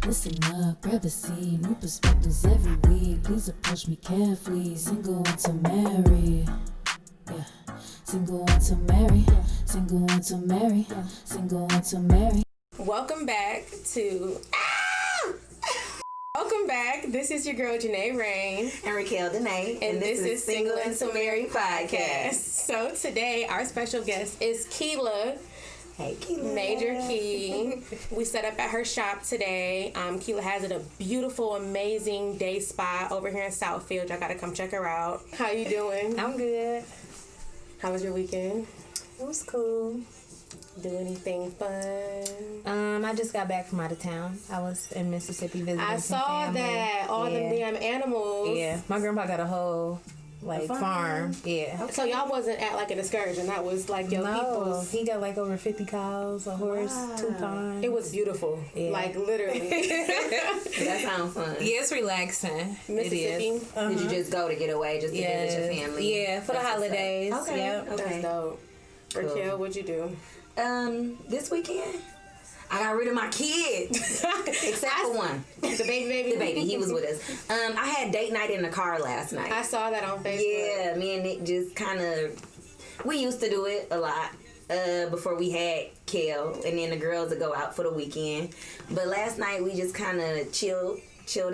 Listen up, grab a seat, new perspectives every week. Please approach me carefully. Single until married. Yeah. Single until married. Single until married. Single until married. Welcome back to. Welcome back. This is your girl Janae Rain and Raquel Danae, and this is Single Until Married Podcast. So today our special guest is Keela. Hey, Keela. Major Key. We set up at her shop today. Keela has a beautiful, amazing day spa over here in Southfield. Y'all gotta come check her out. How you doing? I'm good. How was your weekend? It was cool. Do anything fun? I just got back from out of town. I was in Mississippi visiting I some saw family. that. All the damn animals. Yeah. My grandpa got a whole farm. Yeah. Okay. So y'all wasn't at like an excursion. That was like your people's. He got like over 50 cows, a horse, 2 ponds. It was beautiful. Yeah. Like literally. That sounds fun. Yeah, it's relaxing. Mississippi. It is. Did you just go to get away, just to visit your family? Yeah, for the holidays. Okay. Yep. Okay. That's dope. Cool. Raquel, what'd you do? This weekend, I got rid of my kids, except for one. The baby? The baby, he was with us. I had date night in the car last night. I saw that on Facebook. Yeah, me and Nick just kind of, we used to do it a lot before we had Kel, and then the girls would go out for the weekend. But last night we just kind of chilled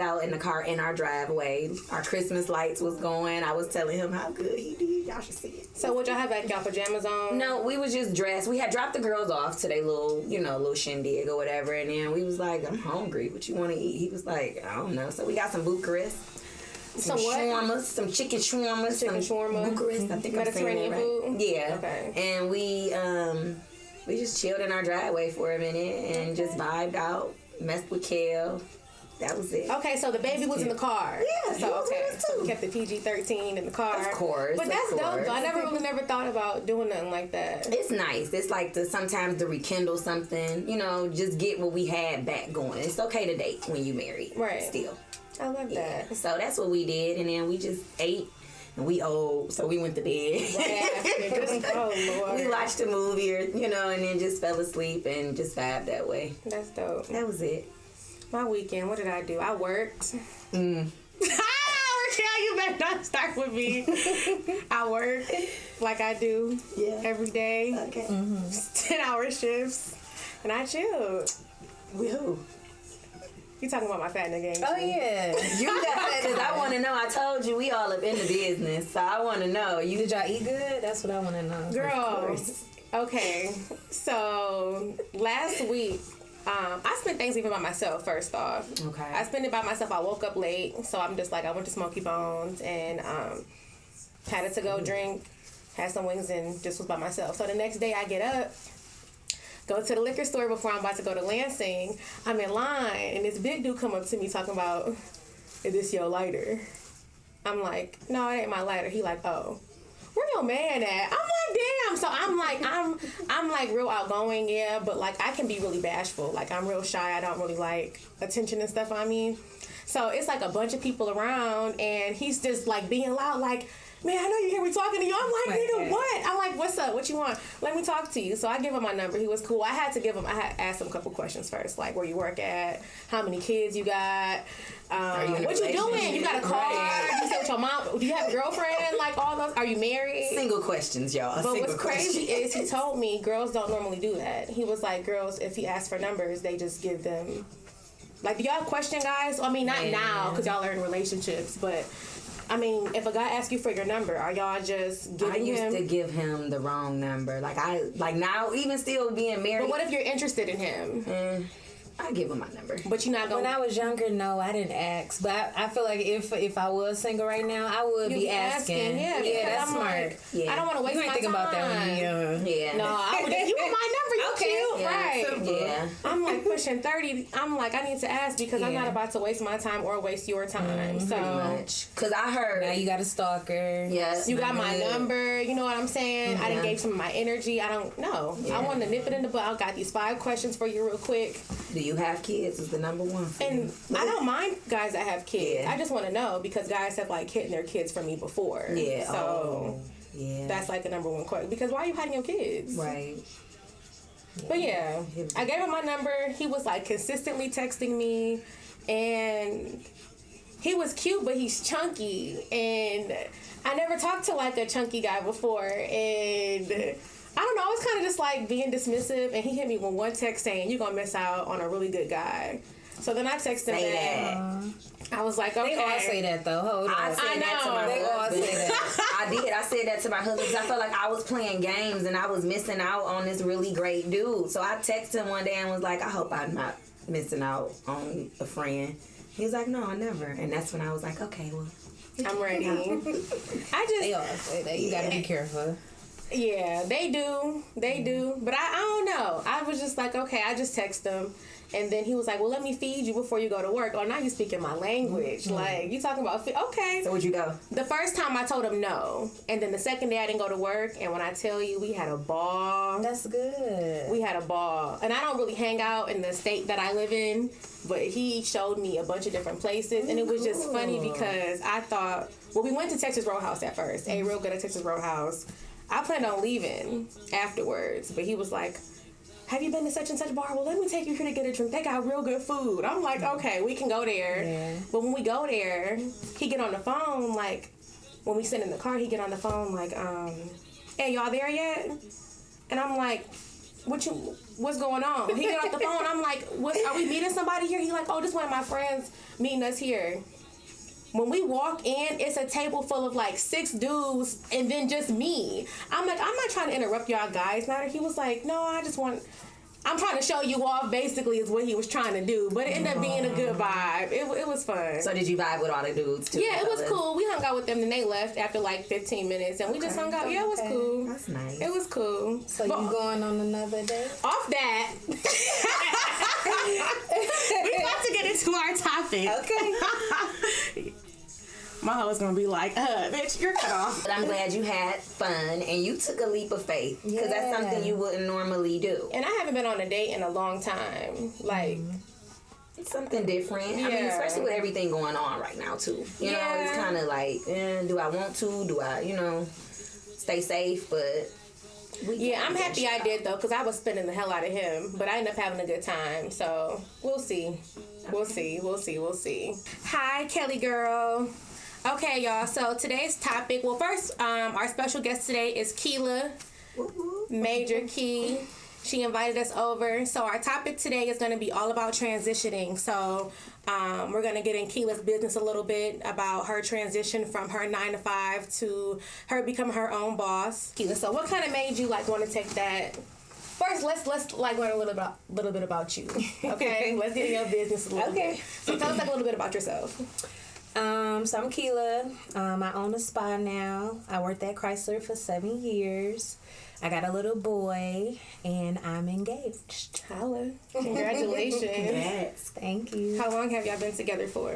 out in the car in our driveway. Our Christmas lights was going. I was telling him how good he did. Y'all should see it. So would y'all have like y'all pajamas on? No, we was just dressed. We had dropped the girls off to their little shindig or whatever, and then we was like, I'm hungry. What you want to eat? He was like, I don't know. So we got some Bucharest, some shawarmas, some chicken shawarmas, some shawarma. Bucharest. I think I'm saying that right. Food? Yeah. Okay. And we just chilled in our driveway for a minute and just vibed out, messed with Kel. That was it. Okay, so the baby was in the car. Yeah, so okay, so we kept the PG-13 in the car. Of course, but that's of dope. course. Though. I never thought about doing nothing like that. It's nice. It's like sometimes to rekindle something. Just get what we had back going. It's okay to date when you married, right? Still, I love that. So that's what we did, and then we just ate. And we old, so we went to bed. Oh, Lord. We watched a movie, and then just fell asleep and just vibed that way. That's dope. That was it. My weekend, what did I do? I worked. Raquel, you better not start with me. I work like I do every day. Okay. 10-hour shifts. And I chilled. Woo. You talking about my fat nigga, ain't you? Oh, yeah. You got because I want to know. I told you we all up in the business, so I want to know. Did y'all eat good? That's what I want to know. Girl. Okay. So, last week, I spent Thanksgiving by myself, first off. Okay. I spent it by myself. I woke up late, so I'm just like, I went to Smoky Bones and had a to-go drink, had some wings, and just was by myself. So the next day I get up, go to the liquor store before I'm about to go to Lansing. I'm in line, and this big dude come up to me talking about, is this your lighter? I'm like, no, it ain't my lighter. He like, oh. Where your man at? I'm like, damn. So I'm like real outgoing, yeah, but like I can be really bashful. Like I'm real shy. I don't really like attention and stuff. I mean, so it's like a bunch of people around, and he's just like being loud, like, man, I know you hear me talking to you. I'm like, nigga, what? I'm like, what's up? What you want? Let me talk to you. So I give him my number. He was cool. I had asked him a couple questions first, like where you work at, how many kids you got, what you doing? You got a car? Right. You stay with your mom? Do you have a girlfriend? Like all those? Are you married? Single questions, y'all. But what's crazy is he told me girls don't normally do that. He was like, girls, if he asks for numbers, they just give them. Like, do y'all question guys? I mean, not now because y'all are in relationships, but. I mean, if a guy asks you for your number, are y'all just giving him? I used to give him the wrong number. Like now, even still being married. But what if you're interested in him? I give him my number. But you're not going. When I was younger, no, I didn't ask. But I feel like if I was single right now, I would be asking. Yeah, that's I'm smart. Like, yeah. I don't want to waste my time. You ain't thinking about that when you're young. Yeah. No, I would. You want my number? You cute, yeah, right? Simple. Yeah. I'm like pushing 30. I'm like, I need to ask because I'm not about to waste my time or waste your time. So pretty much. Because I heard now you got a stalker. Yes. You got my number. You know what I'm saying? I done gave some of my energy. I don't know. Yeah. I want to nip it in the butt. I got these 5 questions for you real quick. Do you have kids? Is the number one. And I don't mind guys that have kids. I just want to know because guys have like hidden their kids from me before. Yeah. So that's like the number one question. Because why are you hiding your kids? Right. But yeah, I gave him my number. He was like consistently texting me, and he was cute, but he's chunky, and I never talked to like a chunky guy before, and I don't know, I was kind of just like being dismissive, and he hit me with one text saying, "You're gonna miss out on a really good guy." So then I texted him back. I was like, okay. They all say that though. Hold on. I said that to my They all husband. say that. I did. I said that to my husband because I felt like I was playing games and I was missing out on this really great dude. So I texted him one day and was like, I hope I'm not missing out on a friend. He was like, no, I never. And that's when I was like, okay, well, I'm ready. They all say that. You gotta be careful. Yeah, they do. They do. But I don't know. I was just like, okay, I just text him. And then he was like, well, let me feed you before you go to work. Oh, now you speaking my language. Like, you talking about, okay. So where'd you go? The first time I told him no. And then the second day I didn't go to work. And when I tell you, we had a ball. That's good. We had a ball. And I don't really hang out in the state that I live in. But he showed me a bunch of different places. And it was just funny because I thought, well, we went to Texas Roadhouse at first. A real good at Texas Roadhouse. I planned on leaving afterwards. But he was like, have you been to such and such bar? Well, let me take you here to get a drink. They got real good food. I'm like, okay, we can go there. Yeah. But when we go there, he get on the phone, like, when we sit in the car, he get on the phone, like, hey, y'all there yet? And I'm like, what's going on? He get off the phone, I'm like, are we meeting somebody here? He like, oh, this one of my friends meeting us here. When we walk in, it's a table full of like 6 dudes and then just me. I'm like, I'm not trying to interrupt y'all guys night. He was like, no, I'm trying to show you off, basically, is what he was trying to do. But it ended up being a good vibe. It was fun. So did you vibe with all the dudes too? Yeah, it was cool. We hung out with them, and they left after like 15 minutes, and we just hung out. Yeah, it was cool. That's nice. It was cool. So you going on another date? Off that, we about to get into our topic. Okay. My husband's gonna be like, bitch, you're cut off. But I'm glad you had fun and you took a leap of faith because that's something you wouldn't normally do. And I haven't been on a date in a long time. Like, it's something different. I mean, especially with everything going on right now too. You know, it's kind of like, do I want to? Do I, stay safe? But I'm happy I did though, because I was spending the hell out of him. But I ended up having a good time. So we'll see. We'll see. Hi, Kelly girl. Okay, y'all. So today's topic. Well, first, our special guest today is Keela, Major Key. She invited us over. So our topic today is going to be all about transitioning. So we're going to get in Keela's business a little bit about her transition from her 9-to-5 to her becoming her own boss. Keela, so what kind of made you like want to take that? First, let's like learn a little bit about you. Okay, let's get in your business a little bit. So tell us like a little bit about yourself. So I'm Keela. I own a spa now. I worked at Chrysler for 7 years. I got a little boy, and I'm engaged. Holla. Congratulations. Congrats. Thank you. How long have y'all been together for?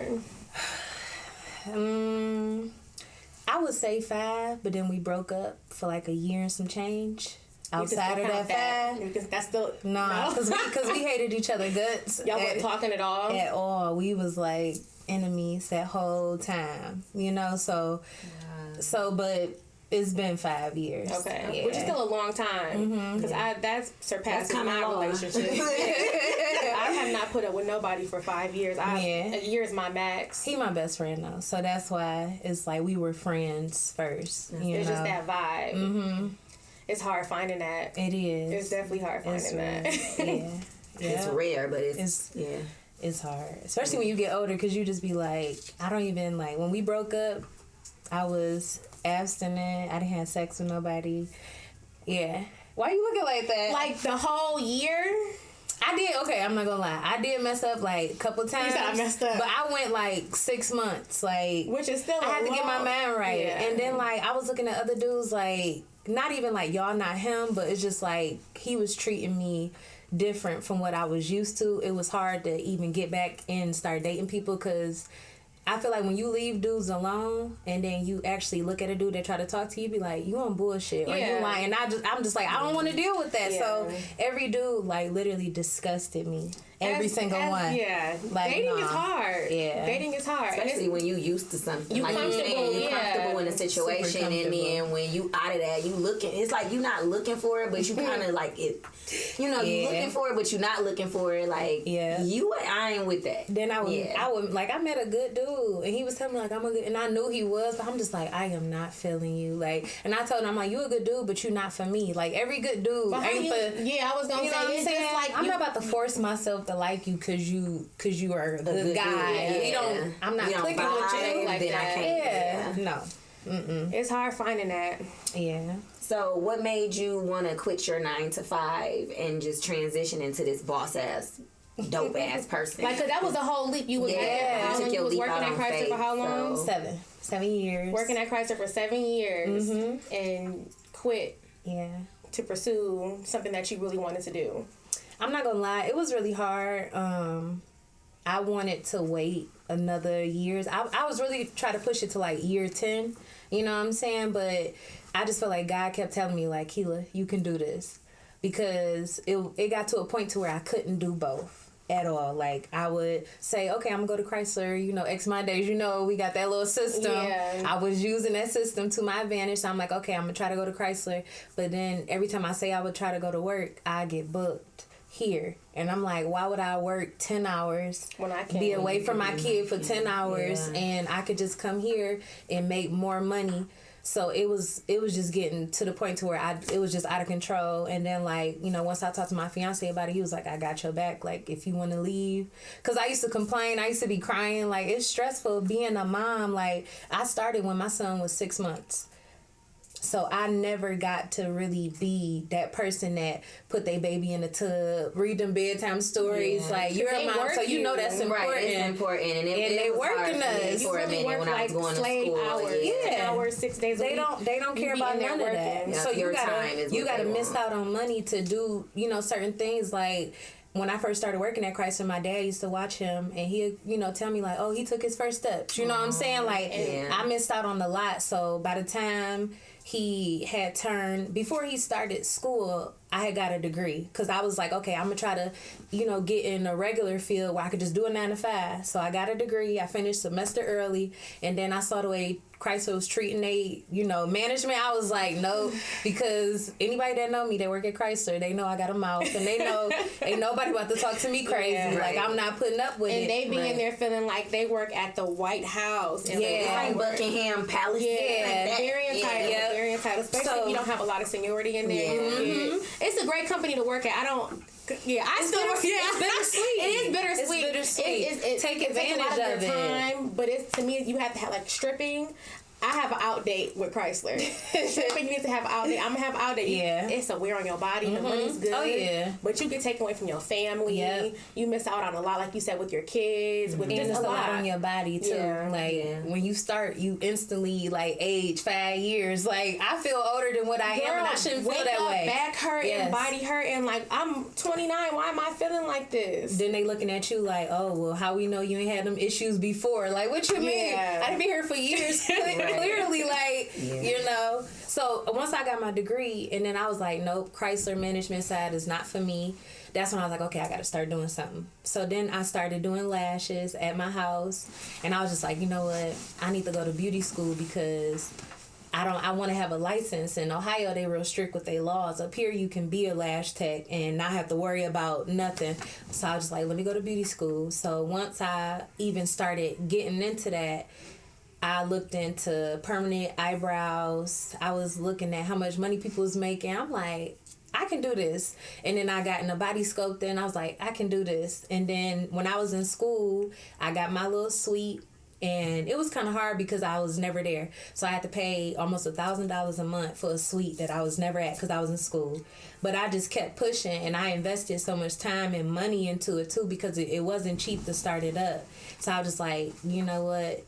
I would say 5, but then we broke up for like a year and some change. Outside of that 5, that's still because we hated each other guts. Y'all weren't talking at all. At all. We was like enemies that whole time. But it's been 5 years. Okay, which is still a long time because that surpasses my relationship. I have not put up with nobody for 5 years. A year is my max. He my best friend though, so that's why it's like we were friends first. It's just that vibe. It's hard finding that. It is. It's definitely hard finding that. Yeah. It's rare, but it's hard, especially when you get older, because you just be like, I don't even like. When we broke up, I was abstinent. I didn't have sex with nobody. Yeah. Why you looking like that? Like the whole year? I did. Okay, I'm not gonna lie. I did mess up like a couple times. You said I messed up, but I went like 6 months. Like, which is still. I had to get my mind right, and then like I was looking at other dudes like. Not even like y'all, not him, but it's just like he was treating me different from what I was used to. It was hard to even get back and start dating people because I feel like when you leave dudes alone and then you actually look at a dude that try to talk to you, be like, you on bullshit or you lying. I'm just like, I don't want to deal with that. So every dude like literally disgusted me. every single one. Yeah. Like, dating is nah. hard. Yeah. Dating is hard. And Especially when you used to something. You like you comfortable, saying, you yeah. comfortable in a situation, Super and comfortable. then when you out of that, you looking. It's like you not looking for it, but you kind of like it. You know, you Yeah. looking for it, but you not looking for it. Like, Yeah. I ain't with that. Then I Yeah. would like, I met a good dude, and he was telling me like, I'm a good, and I knew he was, but I'm just like, I am not feeling you, like, and I told him, I'm like, you a good dude, but you not for me. Like, every good dude But how ain't you- for. yeah, I was gonna You know say what I'm it's saying? just like I'm you, not about to force myself to like you because you are a good good guy. dude, We don't. I'm not We don't clicking with vibe, you. like then I that. can't. Yeah. No. it's hard finding that. Yeah. So, what made you want to quit your 9 to 5 and just transition into this boss ass, dope ass person? Like, cause that was a whole leap. You was Yeah, there for how you took long? your You was leap working out at on Chrysler faith, for how long? so- 7 years. Working at Chrysler for 7 years and quit Yeah. to pursue something that you really wanted to do. I'm not gonna lie, it was really hard. I wanted to wait another years. I was really trying to push it to like year 10, you know what I'm saying? But I just felt like God kept telling me like, Keela, you can do this. Because it got to a point to where I couldn't do both at all. Like, I would say, okay, I'm gonna go to Chrysler, you know, X amount of days, you know, we got that little system. Yeah. I was using that system to my advantage. So I'm like, okay, I'm gonna try to go to Chrysler. But then every time I say I would try to go to work, I get booked here. And I'm like, why would I work 10 hours, When I can be away from my kid for 10 hours, Yeah. and I could just come here and make more money? So it was just getting to the point to where it was just out of control. And then, like, you know, once I talked to my fiance about it, he was like, I got your back. Like, if you want to leave. Because I used to complain. I used to be crying. Like, it's stressful being a mom. Like, I started when my son was 6 months. So I never got to really be that person that put their baby in the tub, read them bedtime stories. Yeah. Like, you're a They mom, work so you know that's you. important. Right, it's important, and they was hard working for me us. You for a really minute work when I like was going to slave school. hours. Yeah. 10 hours, 6 days a They week. don't care You be about in there none of that. working. Yeah, So your you time is what gotta they miss want. out on money to do, you know, certain things. Like, when I first started working at Chrysler, my dad used to watch him, and he'd, you know, tell me like, oh, he took his first steps. You know what I'm saying? Like, Yeah. I missed out on a lot. So by the time he had turned, before he started school, I had got a degree, because I was like, okay, I'm gonna try to, you know, get in a regular field where I could just do a 9 to 5. So I got a degree. I finished semester early, and then I saw the way Chrysler was treating management. I was like, no, because anybody that know me, they work at Chrysler, they know I got a mouth, and they know ain't nobody about to talk to me crazy. Yeah, like, right. I'm not putting up with it. And they be in Right. there feeling like they work at the White House. And Yeah. Like Buckingham Palace. Yeah, like very that. entitled, Yeah. very entitled. Especially So- if you don't have a lot of seniority in there. Yeah. It's a great company to work at. I don't. Yeah, I still work. Yeah, It's bittersweet. It is bittersweet. It's bittersweet. Take it takes a lot advantage of your it. time, but it's, to me, you have to have like stripping. I have an out date with Chrysler. Stripping, you need to have an out date. I'm gonna have an out date. Yeah. It's a wear on your body. The money's good. Oh, yeah. But you get taken away from your family. Yep. You miss out on a lot, like you said, with your kids. With And just it's a lot on your body too. Yeah. Like, Yeah. when you start, you instantly like age 5 years. Like, I feel older than what I am, and I shouldn't feel wake that up, way. back hurting, Yes. body hurting. Like, I'm 29. Why am I feeling like this? Then they looking at you like, oh, well, how we know you ain't had them issues before? Like, what you mean? Yeah. I've been here for years. Clearly, like, you know. So once I got my degree, and then I was like, nope, Chrysler management side is not for me. That's when I was like, okay, I got to start doing something. So then I started doing lashes at my house, and I was just like, you know what? I need to go to beauty school, because I want to have a license. In Ohio, they real strict with their laws. Up here, you can be a lash tech and not have to worry about nothing. So I was just like, let me go to beauty school. So once I even started getting into that, I looked into permanent eyebrows. I was looking at how much money people was making. I'm like, I can do this. And then I got in a body sculpting, and I was like, I can do this. And then when I was in school, I got my little suite. And it was kind of hard because I was never there. So I had to pay almost $1,000 a month for a suite that I was never at because I was in school. But I just kept pushing, and I invested so much time and money into it too, because it wasn't cheap to start it up. So I was just like, you know what?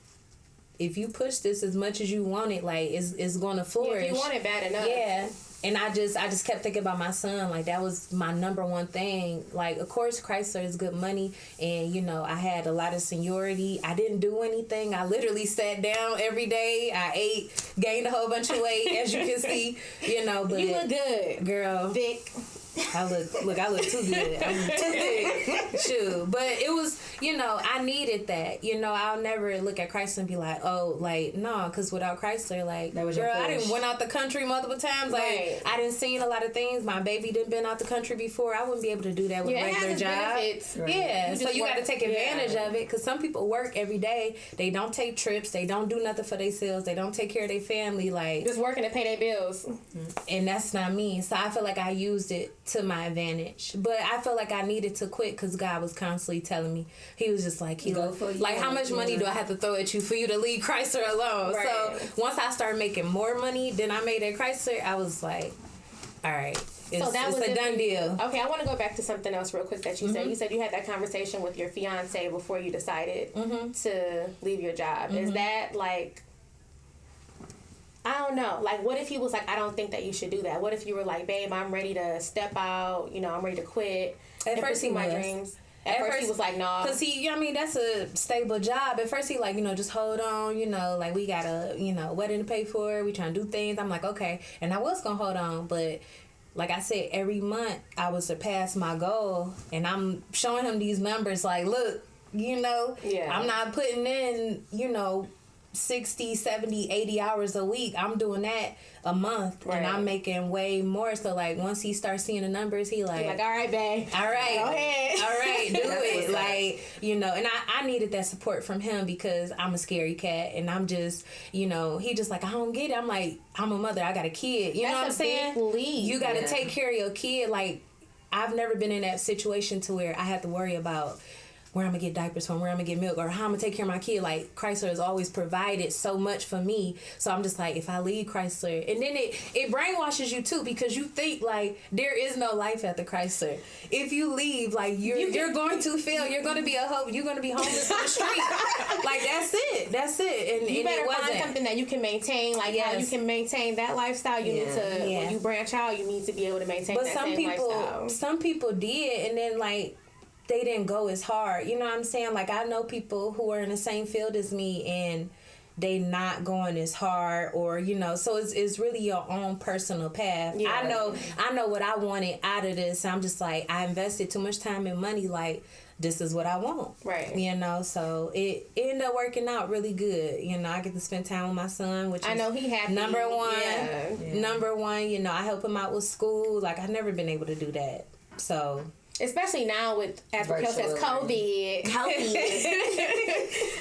If you push this as much as you want it, like, it's going to flourish. If you want it bad enough. Yeah. And I just kept thinking about my son. Like, that was my number one thing. Like, of course, Chrysler is good money. And, you know, I had a lot of seniority. I didn't do anything. I literally sat down every day. I ate, gained a whole bunch of weight, as you can see. You know, but... You look good. Girl. Thick. I look too good. I'm too good. Shoot. But it was, I needed that. I'll never look at Chrysler and be like, oh, like, no, because without Chrysler, like, that was girl, your I push. didn't went out the country multiple times. Like, Right. I didn't seen a lot of things. My baby didn't been out the country before. I wouldn't be able to do that with a it regular has its job. benefits. Right. Yeah, You so just you got to work- take advantage of it because some people work every day. They don't take trips. They don't do nothing for themselves. They don't take care of their family. Like, Just working to pay their bills. and that's not me. So I feel like I used it to my advantage. But I feel like I needed to quit because God was constantly telling me. He was just like, Go for you. how much money do I have to throw at you for you to leave Chrysler alone? Right. So once I started making more money than I made at Chrysler, I was like, all right, it's a done deal. Okay, I want to go back to something else real quick that you said. You said you had that conversation with your fiance before you decided to leave your job. Is that like, I don't know. Like, what if he was like, I don't think that you should do that? What if you were like, babe, I'm ready to step out. I'm ready to quit. At and first pursue he my was. dreams. At first he was like, no. Because that's a stable job. At first he like, just hold on, like we got a, wedding to pay for. We trying to do things. I'm like, okay. And I was going to hold on. But like I said, every month I would surpass my goal. And I'm showing him these numbers like, look, I'm not putting in, 60, 70, 80 hours a week. I'm doing that a month and I'm making way more. So like once he starts seeing the numbers, he like, all right, babe. all right, Go ahead. all right, do That's it. what's up. Like, and I needed that support from him because I'm a scary cat and I'm just, he just like, I don't get it. I'm like, I'm a mother. I got a kid. You know what I'm saying? Big leap. You got to take care of your kid. Like, I've never been in that situation to where I have to worry about where I'm gonna get diapers from, where I'm gonna get milk, or how I'm gonna take care of my kid. Like, Chrysler has always provided so much for me. So I'm just like, if I leave Chrysler, and then it brainwashes you too because you think like there is no life at the Chrysler. If you leave, like you're going to fail. You're gonna be you're gonna be homeless on the street. Like that's it. And You better it wasn't. find something that you can maintain, like how you Yes. can maintain that lifestyle. You need to, Yeah. when you branch out, you need to be able to maintain But that same lifestyle. some people did, and then like they didn't go as hard. You know what I'm saying? Like I know people who are in the same field as me and they not going as hard, or so it's really your own personal path. Yeah. I know what I wanted out of this. I'm just like, I invested too much time and money, like this is what I want. Right. So it ended up working out really good. I get to spend time with my son, which I know he happy. number one. Yeah. Number one, I help him out with school. Like I've never been able to do that. So Especially now with, as Raquel says, COVID.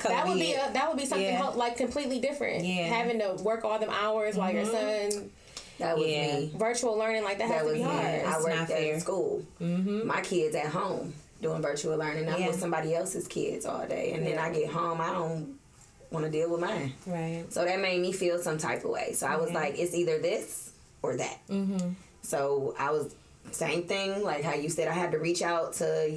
That would be something like completely different. Yeah. Having to work all them hours while your son That was me. virtual learning, like that has to be hard. I It's worked not at fair. school. My kids at home doing virtual learning. I'm Yeah. with somebody else's kids all day, and then I get home, I don't want to deal with mine. right. So that made me feel some type of way. So I was like, it's either this or that. So I was same thing, like how you said. I had to reach out to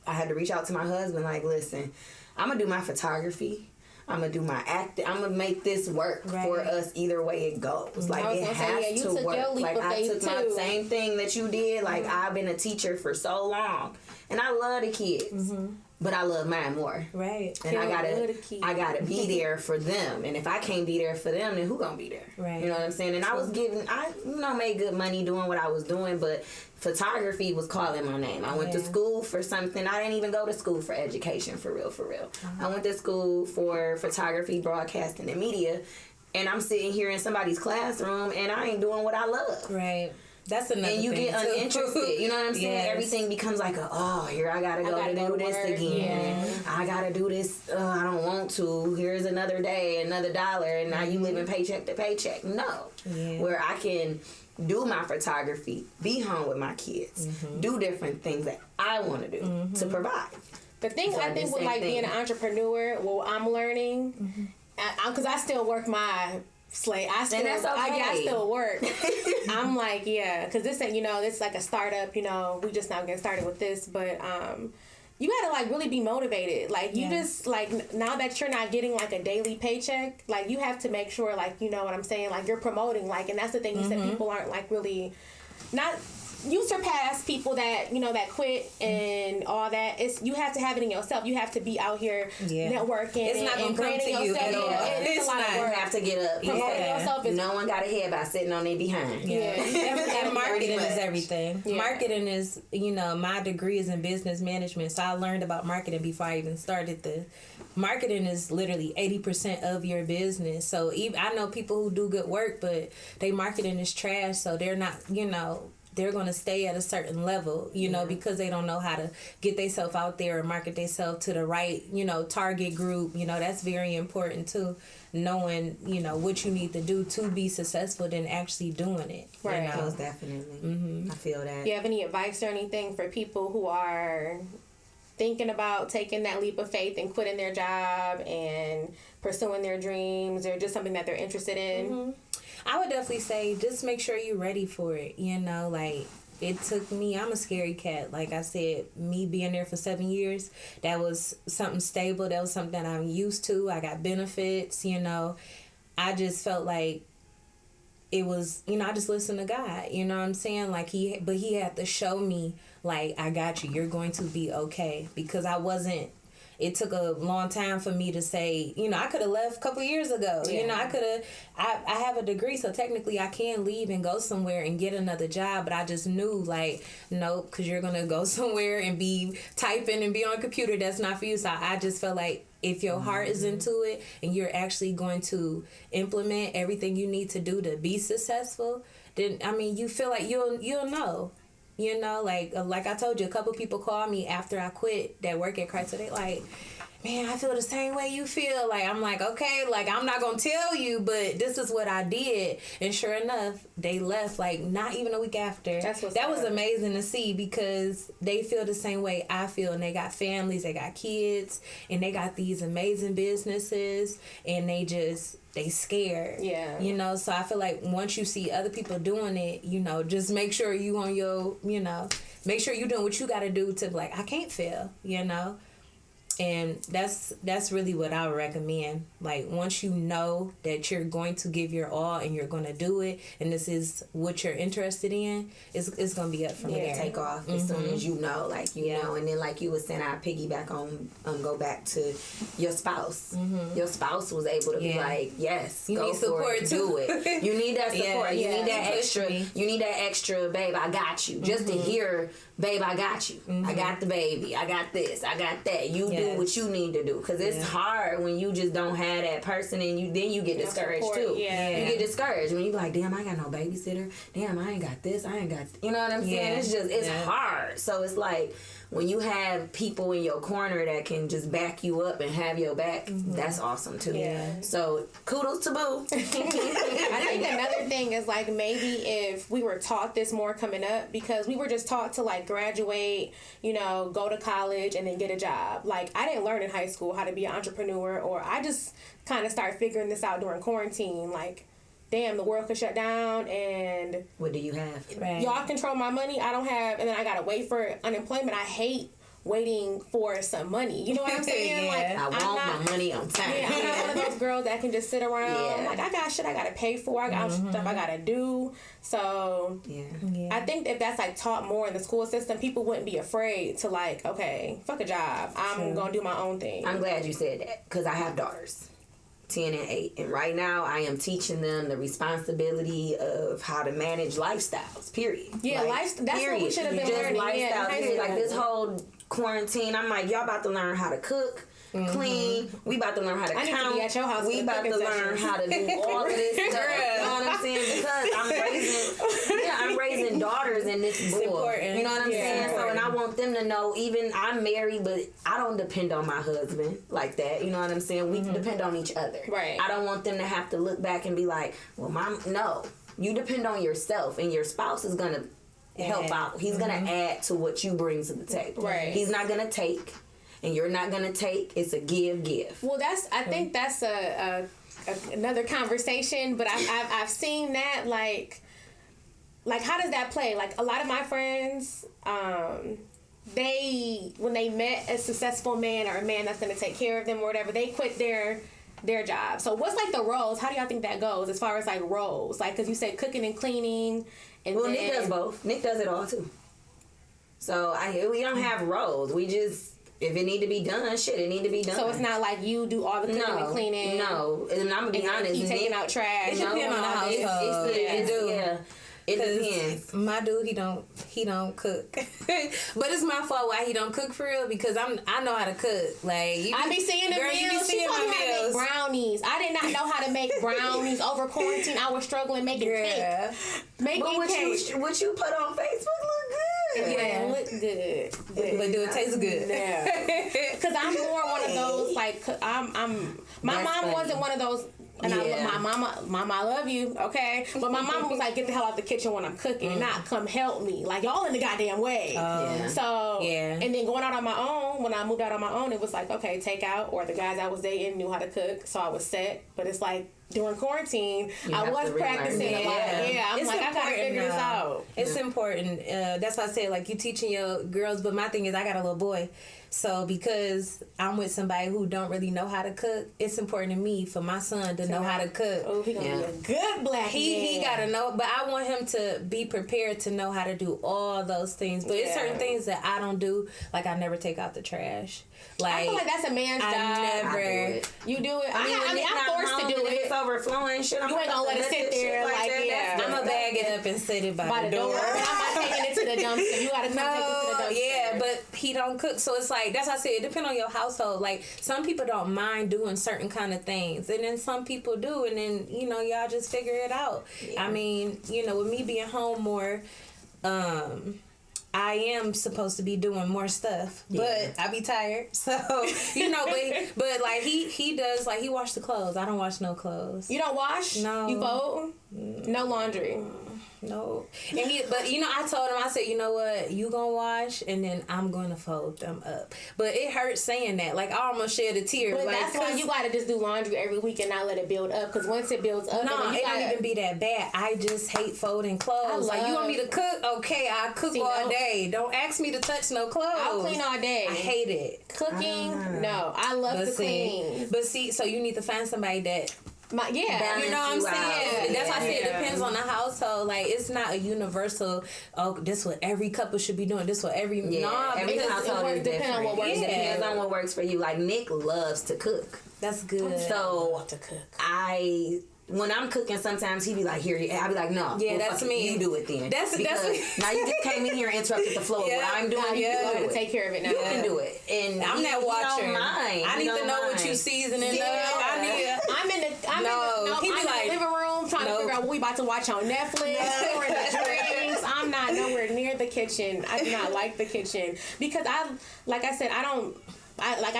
my husband. Like, listen, I'm gonna do my photography. I'm gonna do my acting. I'm gonna make this work for us either way it goes. Like I was it gonna say, has yeah, you to took work. your leap Like of I faith, took my too. same thing that you did. Like I've been a teacher for so long, and I love the kids, but I love mine more. Right. And I love the kids. gotta be there for them. And if I can't be there for them, then who gonna be there? Right. You know what I'm saying? And I was made good money doing what I was doing, but photography was calling my name. I went to school for something. I didn't even go to school for education, for real. I went to school for photography, broadcasting, and media. And I'm sitting here in somebody's classroom, and I ain't doing what I love. Right. That's another And you thing get too. uninterested. You know what I'm saying? Yes. Everything becomes like, here I gotta go to do this work. again. I gotta do this. I don't want to. Here's another day, another dollar, and now you living paycheck to paycheck. No. Yeah. Where I can do my photography, be home with my kids, do different things that I want to do to provide. The thing So I I think did with same like being thing. an entrepreneur, well, I'm learning, because I still work my slate. I that's okay. still work. I'm like, because this ain't, it's like a startup. We just now getting started with this, but you gotta like really be motivated. Like you just like now that you're not getting like a daily paycheck, like you have to make sure, like, you know what I'm saying, like you're promoting, like, and that's the thing. You said people aren't like really not. you surpass people that that quit and all that. You have to have it in yourself. You have to be out here networking. It's not gonna come to you at all. It's a lot of You work. have to get up. Yourself is, No one got ahead by sitting on their behind. And marketing is much. everything. Yeah. Marketing is, my degree is in business management, so I learned about marketing before I even started the. Marketing is literally 80% of your business. So even I know people who do good work, but they marketing is trash. So they're not, they're going to stay at a certain level, because they don't know how to get themselves out there and market themselves to the right, target group. That's very important too. Knowing, what you need to do to be successful than actually doing it. Right. Most definitely. I feel that. Do you have any advice or anything for people who are thinking about taking that leap of faith and quitting their job and pursuing their dreams, or just something that they're interested in? I would definitely say just make sure you're ready for it. Like it took me, I'm a scary cat. Like I said, me being there for 7 years, that was something stable. That was something that I'm used to. I got benefits, I just felt like it was, I just listened to God, you know what I'm saying? Like he had to show me, like, I got you. You're going to be okay. Because it took a long time for me to say, I could have left a couple years ago. Yeah. I have a degree, so technically I can leave and go somewhere and get another job, but I just knew, like, nope, because you're going to go somewhere and be typing and be on a computer. That's not for you. So I just felt like if your heart is into it and you're actually going to implement everything you need to do to be successful, then, you feel like you'll know. Like I told you, a couple people called me after I quit that work at Chrysler. They like, man, I feel the same way you feel. Like, I'm like, okay, like, I'm not going to tell you, but this is what I did. And sure enough, they left, like, not even a week after. That was amazing to see, because they feel the same way I feel. And they got families, they got kids, and they got these amazing businesses, and they scared. Yeah. So I feel like once you see other people doing it, just make sure you on your, make sure you doing what you got to do to be like, I can't fail, And that's really what I would recommend. Like, once you know that you're going to give your all and you're going to do it, and this is what you're interested in, it's going to be up from there. Take off as soon as you know, like, you know. And then, like you were saying, I piggyback on, go back to your spouse. Your spouse was able to be like, yes, you go need for support it, too. do it. You need that support. You need that extra. You need that extra, babe, I got you. Just to hear, babe, I got you. I got the baby. I got this. I got that. You do what you need to do, because it's hard when you just don't have that person, and you get discouraged too. You get discouraged when you like, damn, I got no babysitter. Damn, I ain't got this. I ain't got. You know what I'm saying? It's just hard. So it's like, when you have people in your corner that can just back you up and have your back, that's awesome too. Yeah. So kudos to Boo. I think another thing is, like, maybe if we were taught this more coming up, because we were just taught to, like, graduate, go to college and then get a job. Like, I didn't learn in high school how to be an entrepreneur, or I just kind of started figuring this out during quarantine. Like, damn, the world could shut down, and What do you have? Right. y'all control my money. I don't have, and then I gotta wait for unemployment. I hate waiting for some money. You know what I'm saying? Like, I want my money on time. Yeah, I'm not one of those girls that can just sit around. Like, I got shit I gotta pay for. I got stuff I gotta do. So I think if that's, like, taught more in the school system, people wouldn't be afraid to, like, okay, fuck a job. I'm gonna do my own thing. I'm glad you said that, because I have daughters, 10 and 8, and right now I am teaching them the responsibility of how to manage lifestyles, period. Yeah, that's what we should have been learning. Lifestyle, Yeah, like, this whole quarantine, I'm like, y'all about to learn how to cook, clean. We about to learn how to I need count. to be at your house We for the about to cooking learn sessions. how to do all of this stuff. You know what I'm saying? Because I'm raising daughters in this bull. important. You know what I'm saying? So, and I important. want them to know, even I'm married, but I don't depend on my husband like that. You know what I'm saying? We depend on each other. Right. I don't want them to have to look back and be like, well, no. You depend on yourself, and your spouse is going to help out. He's going to add to what you bring to the table. Right. He's not going to take, and you're not going to take. It's a give. Well, I think that's another conversation, but I've seen that, like, how does that play? Like, a lot of my friends, when they met a successful man or a man that's going to take care of them or whatever, they quit their their job. So what's like the roles? How do y'all think that goes as far as like roles? Like, because you said cooking and cleaning. And Well, then, Nick does both. Nick does it all too. So we don't have roles. We just, if it need to be done, shit, it need to be done. So it's not like you do all the cooking and cleaning. No, and I'm gonna be honest. He taking Nick, out trash. It depends on the household. It depends. My dude, he don't cook, but it's my fault why he don't cook for real because I know how to cook. Like I be seeing the meals. You be seeing She told my me how to meals. make brownies. I did not know how to make brownies over quarantine. I was struggling making cake. Making But cake. what you put on Facebook look good. Yeah, look good. But do it taste good? No. Because I'm more one of those like my That's mom funny. wasn't one of those. And my mama, I love you, okay? But my mama was like, get the hell out the kitchen when I'm cooking and not come help me. Like, y'all in the goddamn way. Yeah. So, Yeah. and then going out on my own, when I moved out on my own, it was like, okay, take out, or the guys I was dating knew how to cook, so I was set. But it's like, during quarantine, I have was to relearn practicing it. a lot. Yeah, I'm It's like, I gotta important, figure this though. out. It's important. That's why I said, like, you teaching your girls, but my thing is, I got a little boy. So because I'm with somebody who don't really know how to cook, it's important to me for my son to know how to cook. Oh, he gonna be a good black He man. gotta know, but I want him to be prepared to know how to do all those things. But it's Yeah. certain things that I don't do, like I never take out the trash. Like I feel like that's a man's job. I do never. it. You do it. I mean, I'm forced to do If it's it. overflowing, shit, I'm You ain't gonna let it sit there like, yeah. I'm gonna bag it up and set it By the door. I'm not taking it to the dumpster. You gotta come take it to the No, dumpster. yeah, but he don't cook, so it's like that's why I said it depends on your household. Like some people don't mind doing certain kind of things, and then some people do, and then y'all just figure it out. I mean, with me being home more, I am supposed to be doing more stuff, but I be tired, so but like he does, like he wash the clothes. I don't wash no clothes. You don't wash? No. You fold? No laundry. No. And I told him, I said, you know what, you gonna wash and then I'm gonna fold them up. But it hurts saying that. Like I almost shed a tear. But like, that's why you gotta just do laundry every week and not let it build up. Because once it builds up, no, then it you don't gotta, even be that bad. I just hate folding clothes. Like you want me to cook? Okay, I cook See, all no. day. Don't ask me to touch no clothes. I'll clean all day. I hate it. Cooking? No. I love to clean. But see, so you need to find somebody that Yeah. you know what I'm you out. saying? That's why I say it Yeah. depends on the household. Like it's not a universal. Oh, this what every couple should be doing. This what every every because household is depend on different. what works. It Yeah. depends on what works for you. Like Nick loves to cook, that's good. so to cook. when I'm cooking, sometimes he be like, "Here," I be like, "No, Yeah, well, that's fuck it, me. You do it then." That's because me. now you just came in here and interrupted the flow. Yeah. What I'm doing, Now you you can do gotta it. take care of it now. You can do it, and I'm he that watcher. Don't mind. I He need to don't know what mind. you seasoning Yeah. up. I need. I'm in the He be I'm like, in the living room trying to nope. figure out what we about to watch on Netflix, pouring the drinks. I'm not nowhere near the kitchen. I do not like the kitchen because I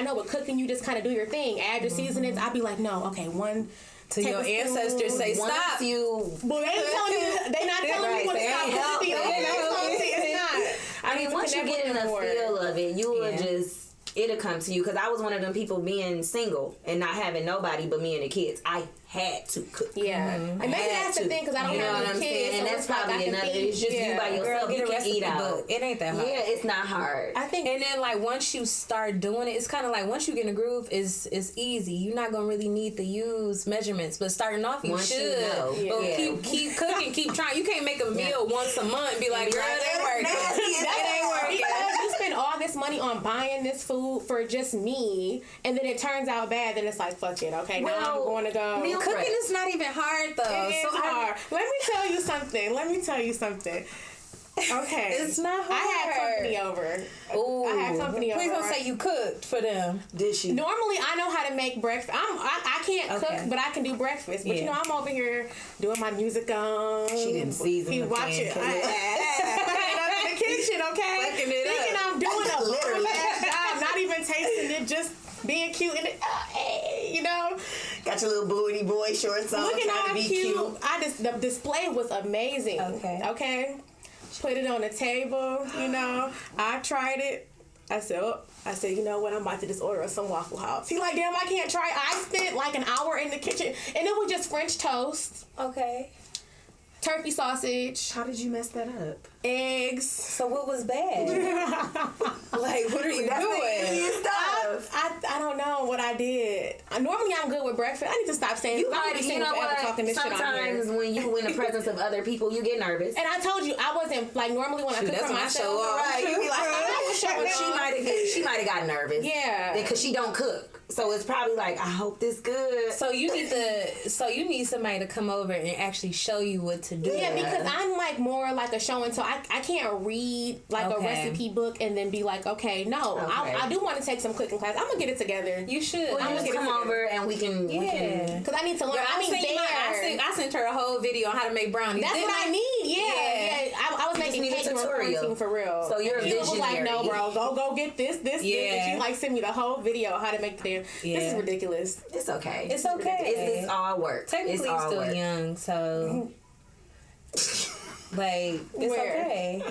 know with cooking you just kind of do your thing, add your seasonings. I'd be like, no, okay, one. To your ancestors say Once stop. Well, they ain't telling you. They not telling Right, me what to they stop ain't help. cooking. They ain't help. It's not. I mean, once you get in the feel of it, you will Yeah. just. It'll come to you because I was one of them people being single and not having nobody but me and the kids. I had to cook. Yeah, and maybe that's the thing because I don't You know have what any I'm kids, saying? so And that's it's like I probably can another. feed- It's just you by yourself. Girl, get You a can recipe eat out. book. It ain't that hard. Yeah, it's not hard. I think And then like once you start doing it, it's kind of like once you get in a groove, it's easy. You're not gonna really need to use measurements, but starting off you Once you should. know. But Yeah. keep cooking, keep trying. You can't make a meal once a month and be like, girl, that ain't working. That ain't working. because you spend all this money on buying this food for just me, and then it turns out bad. Then it's like, fuck it. Okay, now I'm Well, going to go. meal Cooking prep. is not even hard though. It is hard. Let me tell you something. Okay. It's not hard. I had company over. Ooh. I had company Please over. don't say you cooked for them. Did she? Normally, I know how to make breakfast. I can't Okay. cook, but I can do breakfast. But Yeah. I'm over here doing my music on. She didn't season He the watching. pancakes. Fucking up in the kitchen, okay? Fucking it Thinking up. I'm doing a Literally. ass job, not even tasting it, just being cute and you know, Got your little booty boy shorts on, looking trying all to be cute. cute. The display was amazing. Okay. Put it on the table. You know, I tried it. I said, you know what? I'm about to just order us some Waffle House. He like, damn, I can't try it. I spent like an hour in the kitchen, and it was just French toast, Okay. turkey sausage, How did you mess that up? eggs. So what was bad? Like, what are you doing? I I don't know what I did. Normally I'm good with breakfast. I need to stop saying. You I'm already, you know what? talking this shit on here. Sometimes when you in the presence of other people, you get nervous. And I told you I wasn't like normally when I cook for myself. Right? You be like, she she might have got nervous. Yeah, because she don't cook. So it's probably like, I hope this good. So you need somebody to come over and actually show you what to do. Yeah, because I'm like more like a show and tell. I can't read like a recipe book and then be like, okay, no. Okay. I do want to take some cooking class. I'm gonna get it together. You should. Well, I'm gonna come over and we can. Because I need to learn. Girl, I sent her a whole video on how to make brownies. That's what I need. Yeah. I was making cake tutorial for real. So you're a visionary. She was like, no, bro, go get this. And she like sent me the whole video on how to make the. Yeah. This is ridiculous. It's okay. It's okay. It's all work. Technically, it's all still work. young, so like it's okay.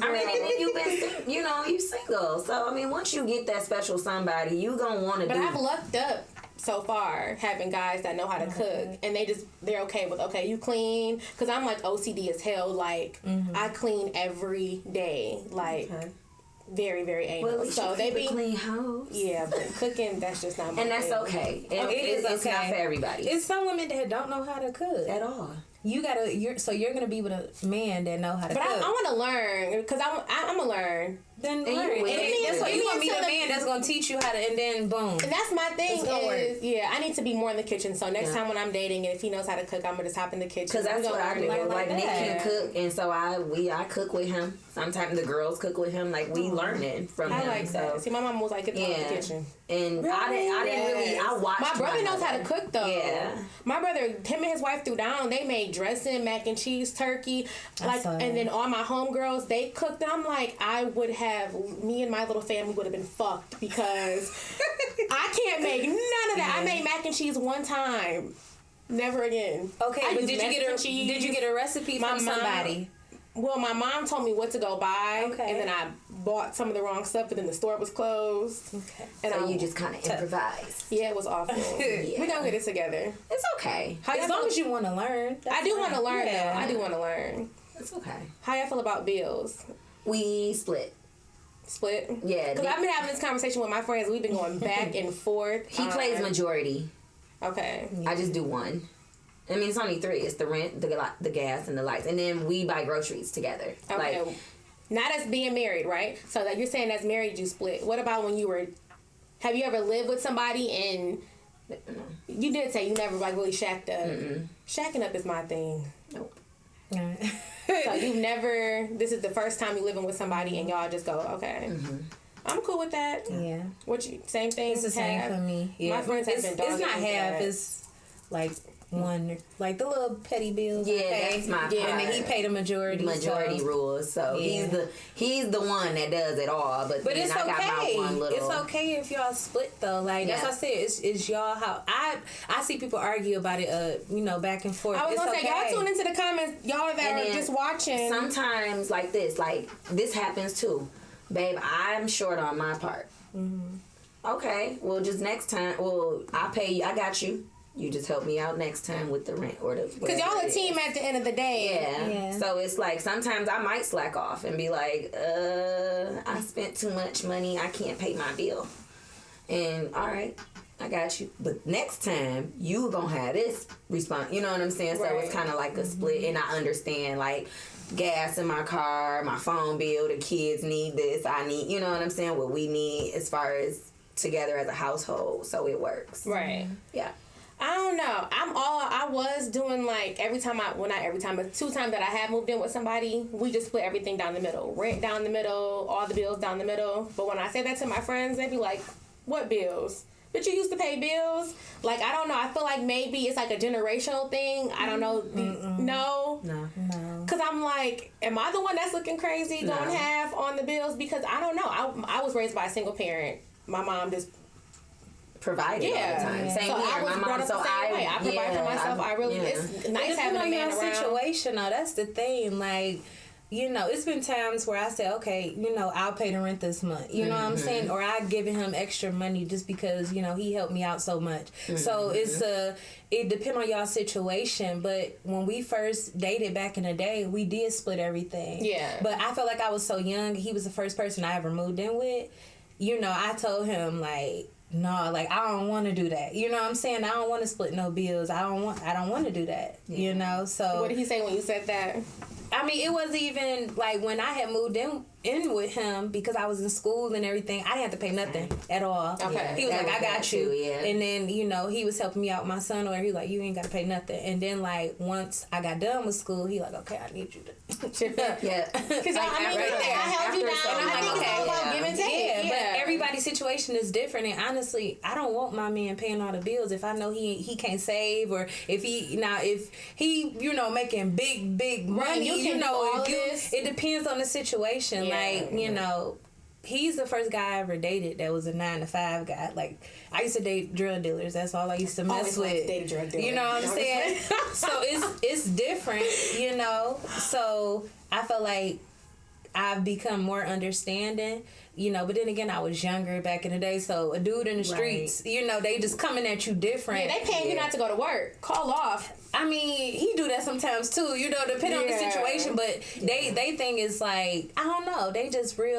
I mean, and then you've been, you single. So I mean, once you get that special somebody, you gonna want to. But I've lucked up so far having guys that know how to cook, and they're okay with you clean, because I'm like OCD as hell. Like I clean every day, like. Okay. Very, very anal. Well, so they be clean house. Yeah, but cooking, that's just not my And that's thing. okay. It's not for everybody. It's some women that don't know how to cook at all. You're gonna be with a man that know how to cook. But I want to learn, because I'm gonna learn. Then learn. That's why you gonna meet a man that's gonna teach you how to, and then boom. And that's my thing is, I need to be more in the kitchen. So next time when I'm dating, and if he knows how to cook, I'm gonna just hop in the kitchen. Because that's what I do. Like Nick can cook, and so I cook with him. Sometimes the girls cook with him. Like we learning from him. Like that. See, my mom was like, get in the kitchen. And really? I didn't really. I watched. My brother knows how to cook though. Yeah. My brother, him and his wife threw down. They made dressing, mac and cheese, turkey, and then all my homegirls, they cooked. And I'm like, me and my little family would have been fucked, because I can't make none of that. I made mac and cheese one time. Never again. Okay, but did you get a recipe from somebody? Well, my mom told me what to go buy, and then I bought some of the wrong stuff, but then the store was closed. Okay. And so you just kind of improvised. Yeah, it was awful. We're going to get it together. It's okay. As long as you want to learn. I do want to learn, though. I do want to learn. It's okay. How y'all feel about bills? We split. Yeah. Because I've been having this conversation with my friends. We've been going back and forth. He plays majority. Okay. I just do one. I mean, it's only 3. It's the rent, the gas, and the lights. And then we buy groceries together. Okay. Like, not as being married, right? So that you're saying as married you split. What about when you were... Have you ever lived with somebody and... You did say you never like really shacked up. Mm-mm. Shacking up is my thing. Nope. So you've never... This is the first time you living with somebody and y'all just go, okay. Mm-hmm. I'm cool with that. Yeah. Same thing? It's the same for me. Yeah. My friends have been dogging. It's not half. It's like... one, like the little petty bills. Yeah, that's my part. And then he paid the majority rules. So he's the one that does it all. But it's I got my one little. It's okay if y'all split though. Like that's what I said. It's y'all how I see people argue about it. Back and forth. I was gonna say y'all tune into the comments. Y'all that are just watching. Sometimes like this happens too, babe. I'm short on my part. Mm-hmm. Okay, well just next time. Well, I'll pay you. I got you. You just help me out next time with the rent or the... Because y'all a team at the end of the day. Yeah. So it's like sometimes I might slack off and be like, I spent too much money. I can't pay my bill. And all right, I got you. But next time, you going to have this response. You know what I'm saying? Right. So it's kind of like a split. And I understand, like, gas in my car, my phone bill, the kids need this. I need, you know what I'm saying? What we need as far as together as a household. So it works. Right. Yeah. I don't know. I was doing like not every time, but 2 times that I have moved in with somebody, we just split everything down the middle. Rent down the middle, all the bills down the middle. But when I say that to my friends, they be like, what bills? But you used to pay bills? Like, I don't know. I feel like maybe it's like a generational thing. I don't know. No. Because I'm like, am I the one that's looking crazy going half on the bills? Because I don't know. I was raised by a single parent. My mom just... provided all the time. Same so here. I was brought up the same way. I provide for myself. It's nice having a man around. Situation though. That's the thing. Like, it's been times where I say, okay, I'll pay the rent this month. You know what I'm saying? Or I've given him extra money just because, he helped me out so much. Mm-hmm. So it depends on y'all situation. But when we first dated back in the day, we did split everything. Yeah. But I felt like I was so young. He was the first person I ever moved in with. I told him like, no, like I don't want to do that. You know what I'm saying? I don't want to split no bills. I don't want to do that. You know. So what did he say when you said that? I mean, it wasn't even like when I had moved in with him because I was in school and everything. I didn't have to pay nothing at all. Okay. He was like, I got you. Yeah. And then, he was helping me out with my son, or he was like, you ain't got to pay nothing. And then, like, once I got done with school, he like, okay, I need you to chip in. Yeah. Because I mean, right there. I held you down, and I think it's all about give and take. Yeah, but everybody's situation is different, and honestly, I don't want my man paying all the bills if I know he can't save, or if he making big money, it depends on the situation. Yeah. Like, he's the first guy I ever dated that was a 9-to-5 guy. Like, I used to date drug dealers. That's all I used to mess with. Date a drug dealer. You know what I'm saying? So it's different, So I feel like I've become more understanding, but then again, I was younger back in the day, so a dude in the streets, they just coming at you different. Yeah, they paying you not to go to work. Call off. I mean, he do that sometimes too, depending on the situation, but they thing is like, I don't know, they just free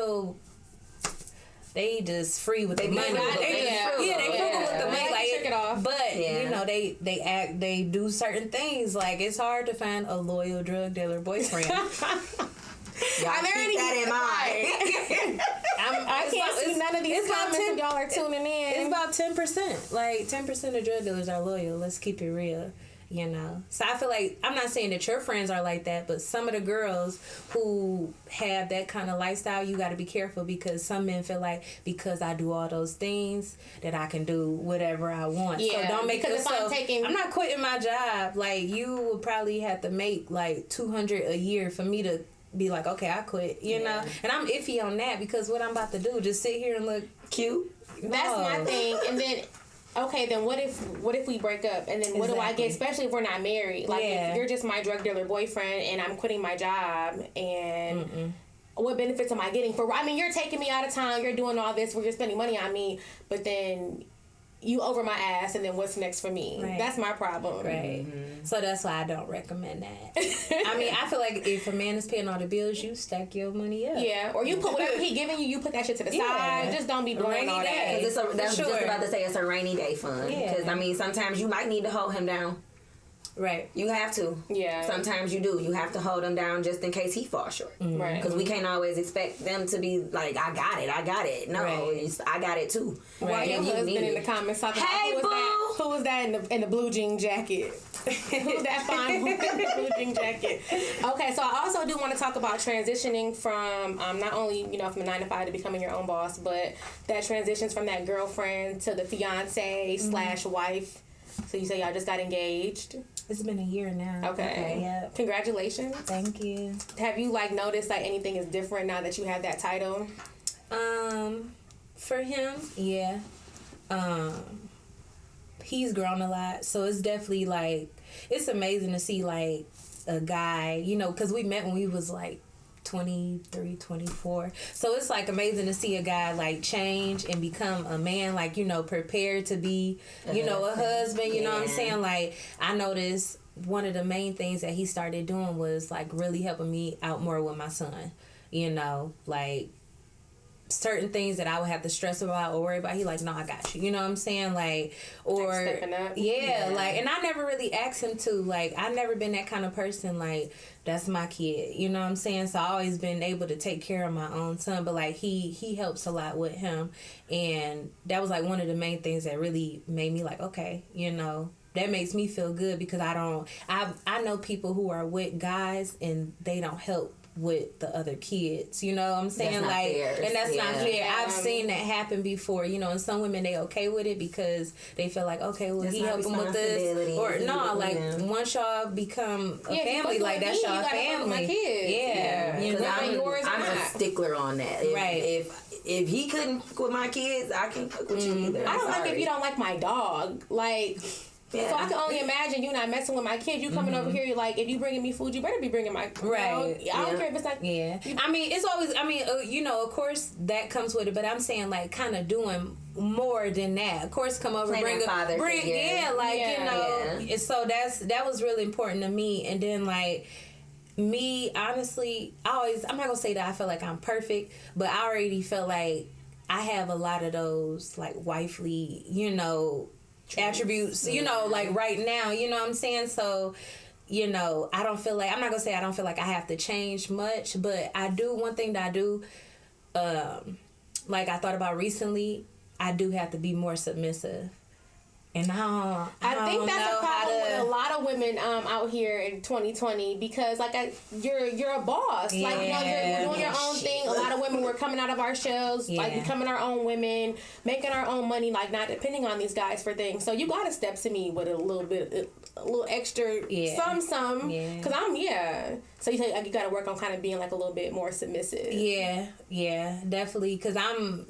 with the money. They frugal with the money. Like, trick it off. But they do certain things. Like, it's hard to find a loyal drug dealer boyfriend. Y'all keep that in mind. I can't see none of these comments if y'all are tuning in. It's about 10%. Like, 10% of drug dealers are loyal. Let's keep it real. So I feel like, I'm not saying that your friends are like that, but some of the girls who have that kind of lifestyle, you got to be careful, because some men feel like because I do all those things that I can do whatever I want. Yeah, so don't make yourself. I'm not quitting my job. Like, you will probably have to make like $200 a year for me to be like, okay, I quit. know, and I'm iffy on that, because what I'm about to do, just sit here and look cute. That's my thing, and then. Okay, then what if we break up, and then what do I get, especially if we're not married? Like, if you're just my drug dealer boyfriend and I'm quitting my job, and what benefits am I getting for? I mean, you're taking me out of town, you're doing all this, where you're spending money on me, but then you over my ass, and then what's next for me? Right. That's my problem. Right. So that's why I don't recommend that. I mean, I feel like if a man is paying all the bills, you stack your money up. Yeah, or you put whatever he giving you, you put that shit to the side. Just don't be doing all that. That's just about to say, it's a rainy day fund. Because, I mean, sometimes you might need to hold him down. Right. You have to. Yeah. Sometimes you do. You have to hold him down just in case he falls short. Right. Because we can't always expect them to be like, I got it. No, I got it too. Right. Your husband in the comments talking about who was that in the blue jean jacket? Who's that fine woman in the blue jean jacket? Okay, so I also do want to talk about transitioning from not only from a 9-to-5 to becoming your own boss, but that transitions from that girlfriend to the fiance / wife. So you say y'all just got engaged? It's been a year now. Okay. Yeah. Congratulations. Thank you. Have you noticed that anything is different now that you have that title? For him, yeah. He's grown a lot, so it's definitely it's amazing to see a guy, because we met when we was 23, 24. So it's amazing to see a guy change and become a man, prepared to be, a husband, you know what I'm saying? I noticed one of the main things that he started doing was really helping me out more with my son, certain things that I would have to stress about or worry about, he no, I got you. You know what I'm saying? Or stepping up. Yeah, and I never really asked him to. I never been that kind of person. That's my kid. You know what I'm saying? So I always been able to take care of my own son. But he helps a lot with him, and that was one of the main things that really made me okay, that makes me feel good, because I know people who are with guys and they don't help with the other kids, you know what I'm saying? That's not fair. And that's not fair. Yeah. I've seen that happen before, and some women, they okay with it because they feel okay, well, that's he helping with this, or no, once y'all become a family, that's y'all family. My kids. Yeah. I'm a stickler on that. If he couldn't cook with my kids, I can't cook with you either. I don't if you don't like my dog, Yeah. So I can only imagine you not messing with my kids. You coming over here, you're if you bringing me food, you better be bringing my right. I don't care if it's yeah. I mean, it's always. I mean, of course that comes with it, but I'm saying kind of doing more than that. Of course, come over, bring. And so that was really important to me. And then me, honestly, I'm not gonna say that I feel like I'm perfect, but I already felt I have a lot of those like wifely, attributes, like right now, you know what I'm saying? So, I don't feel like, I'm not gonna say I don't feel like I have to change much, but I do, one thing that I do, like I thought about recently, I do have to be more submissive. And I think that's a problem with a lot of women out here in 2020 because you're a boss. Yeah. You're doing your own thing. A lot of women were coming out of our shells, becoming our own women, making our own money, not depending on these guys for things. So you gotta step to me with a little extra some. Because So you say you gotta work on kind of being a little bit more submissive. Yeah, definitely. Because I'm